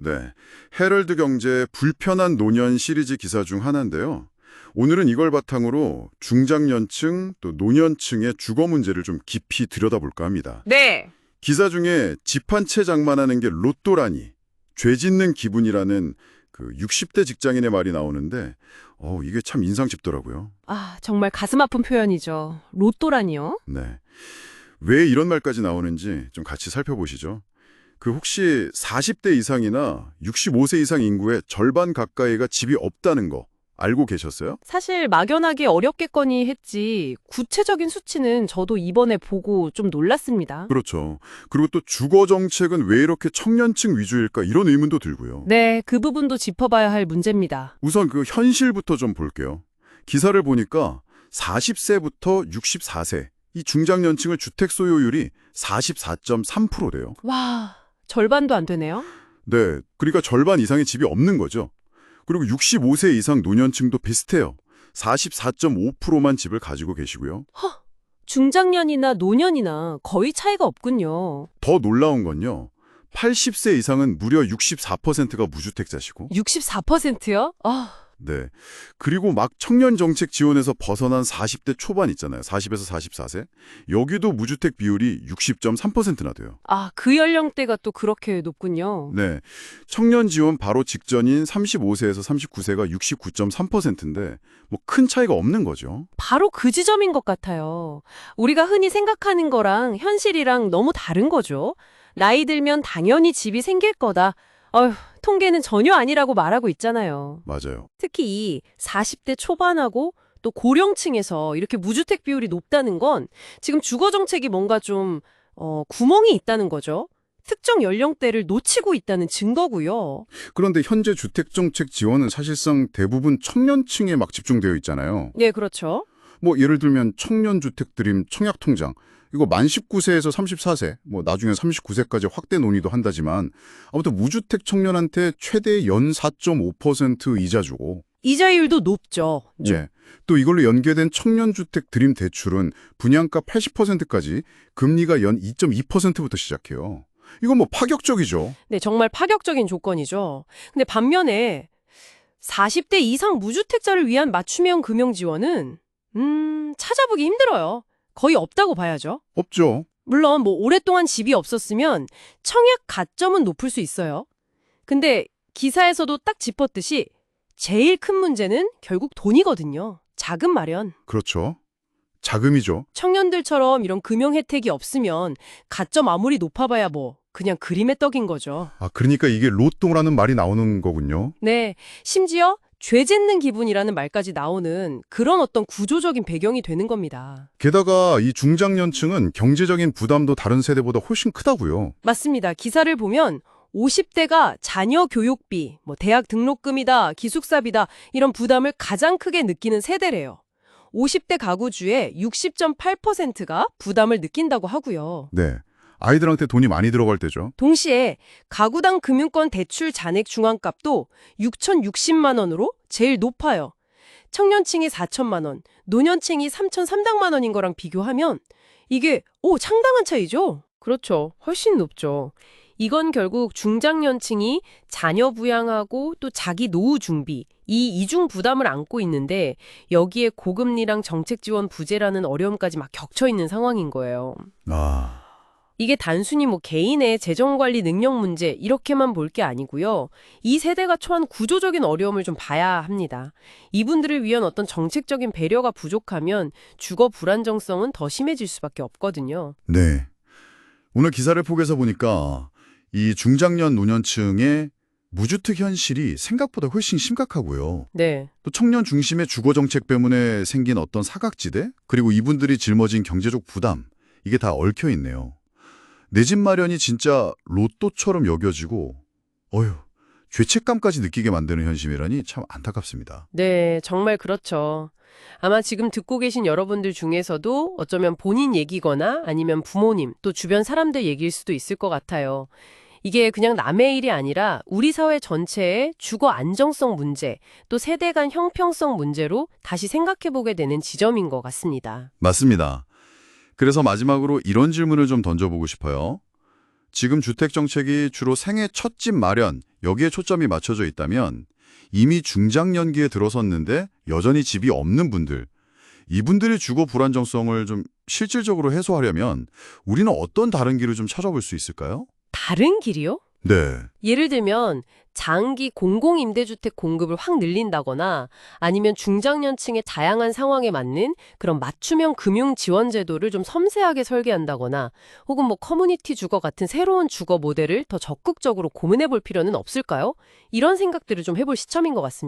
네, 헤럴드 경제의 불편한 노년 시리즈 기사 중 하나인데요. 오늘은 이걸 바탕으로 중장년층 또 노년층의 주거 문제를 좀 깊이 들여다볼까 합니다. 네. 기사 중에 집 한 채 장만하는 게 로또라니, 죄 짓는 기분이라는 그 60대 직장인의 말이 나오는데 이게 참 인상 깊더라고요. 아, 정말 가슴 아픈 표현이죠. 로또라니요? 네. 왜 이런 말까지 나오는지 좀 같이 살펴보시죠. 혹시 40대 이상이나 65세 이상 인구의 절반 가까이가 집이 없다는 거 알고 계셨어요? 사실 막연하게 어렵겠거니 했지 구체적인 수치는 저도 이번에 보고 좀 놀랐습니다. 그렇죠. 그리고 또 주거 정책은 왜 이렇게 청년층 위주일까 이런 의문도 들고요. 네, 그 부분도 짚어봐야 할 문제입니다. 우선 현실부터 좀 볼게요. 기사를 보니까 40세부터 64세 이 중장년층의 주택 소유율이 44.3%래요. 와, 절반도 안 되네요. 네, 그러니까 절반 이상의 집이 없는 거죠. 그리고 65세 이상 노년층도 비슷해요. 44.5%만 집을 가지고 계시고요. 중장년이나 노년이나 거의 차이가 없군요. 더 놀라운 건요. 80세 이상은 무려 64%가 무주택자시고 64%요? 네. 그리고 막 청년 정책 지원에서 벗어난 40대 초반 있잖아요. 40에서 44세. 여기도 무주택 비율이 60.3%나 돼요. 그 연령대가 또 그렇게 높군요. 네. 청년 지원 바로 직전인 35세에서 39세가 69.3%인데 뭐 큰 차이가 없는 거죠. 바로 그 지점인 것 같아요. 우리가 흔히 생각하는 거랑 현실이랑 너무 다른 거죠. 나이 들면 당연히 집이 생길 거다. 통계는 전혀 아니라고 말하고 있잖아요. 맞아요. 특히 이 40대 초반하고 또 고령층에서 이렇게 무주택 비율이 높다는 건 지금 주거 정책이 뭔가 좀 구멍이 있다는 거죠. 특정 연령대를 놓치고 있다는 증거고요. 그런데 현재 주택정책 지원은 사실상 대부분 청년층에 막 집중되어 있잖아요. 네, 그렇죠. 뭐 예를 들면 청년주택 드림 청약통장 이거 만 19세에서 34세 뭐 나중에 39세까지 확대 논의도 한다지만 아무튼 무주택 청년한테 최대 연 4.5% 이자 주고 이자율도 높죠. 예. 또 이걸로 연계된 청년주택 드림 대출은 분양가 80%까지 금리가 연 2.2%부터 시작해요. 이건 뭐 파격적이죠. 네, 정말 파격적인 조건이죠. 근데 반면에 40대 이상 무주택자를 위한 맞춤형 금융 지원은 찾아보기 힘들어요. 거의 없다고 봐야죠. 없죠. 물론 뭐 오랫동안 집이 없었으면 청약 가점은 높을 수 있어요. 근데 기사에서도 딱 짚었듯이 제일 큰 문제는 결국 돈이거든요. 자금 마련. 그렇죠. 자금이죠. 청년들처럼 이런 금융 혜택이 없으면 가점 아무리 높아봐야 뭐 그냥 그림의 떡인 거죠. 그러니까 이게 로또라는 말이 나오는 거군요. 네, 심지어 죄 짓는 기분이라는 말까지 나오는 그런 어떤 구조적인 배경이 되는 겁니다. 게다가 이 중장년층은 경제적인 부담도 다른 세대보다 훨씬 크다고요. 맞습니다. 기사를 보면 50대가 자녀 교육비, 대학 등록금이다, 기숙사비다 이런 부담을 가장 크게 느끼는 세대래요. 50대 가구 주의 60.8%가 부담을 느낀다고 하고요. 네. 아이들한테 돈이 많이 들어갈 때죠. 동시에 가구당 금융권 대출 잔액 중앙값도 6,060만 원으로 제일 높아요. 청년층이 4천만 원, 노년층이 3,300만 원인 거랑 비교하면 이게 상당한 차이죠? 그렇죠. 훨씬 높죠. 이건 결국 중장년층이 자녀 부양하고 또 자기 노후 준비, 이 이중 부담을 안고 있는데 여기에 고금리랑 정책 지원 부재라는 어려움까지 막 겹쳐 있는 상황인 거예요. 이게 단순히 개인의 재정관리 능력 문제 이렇게만 볼 게 아니고요. 이 세대가 처한 구조적인 어려움을 좀 봐야 합니다. 이분들을 위한 어떤 정책적인 배려가 부족하면 주거 불안정성은 더 심해질 수밖에 없거든요. 네. 오늘 기사를 포개서 보니까 이 중장년 노년층의 무주택 현실이 생각보다 훨씬 심각하고요. 네. 또 청년 중심의 주거 정책 때문에 생긴 어떤 사각지대 그리고 이분들이 짊어진 경제적 부담 이게 다 얽혀 있네요. 내 집 마련이 진짜 로또처럼 여겨지고 죄책감까지 느끼게 만드는 현실이라니 참 안타깝습니다. 네, 정말 그렇죠. 아마 지금 듣고 계신 여러분들 중에서도 어쩌면 본인 얘기거나 아니면 부모님 또 주변 사람들 얘기일 수도 있을 것 같아요. 이게 그냥 남의 일이 아니라 우리 사회 전체의 주거 안정성 문제, 또 세대 간 형평성 문제로 다시 생각해보게 되는 지점인 것 같습니다. 맞습니다. 그래서 마지막으로 이런 질문을 좀 던져보고 싶어요. 지금 주택정책이 주로 생애 첫 집 마련, 여기에 초점이 맞춰져 있다면 이미 중장년기에 들어섰는데 여전히 집이 없는 분들, 이분들의 주거 불안정성을 좀 실질적으로 해소하려면 우리는 어떤 다른 길을 좀 찾아볼 수 있을까요? 다른 길이요? 네. 예를 들면 장기 공공임대주택 공급을 확 늘린다거나 아니면 중장년층의 다양한 상황에 맞는 그런 맞춤형 금융 지원 제도를 좀 섬세하게 설계한다거나 혹은 뭐 커뮤니티 주거 같은 새로운 주거 모델을 더 적극적으로 고민해 볼 필요는 없을까요? 이런 생각들을 좀 해볼 시점인 것 같습니다.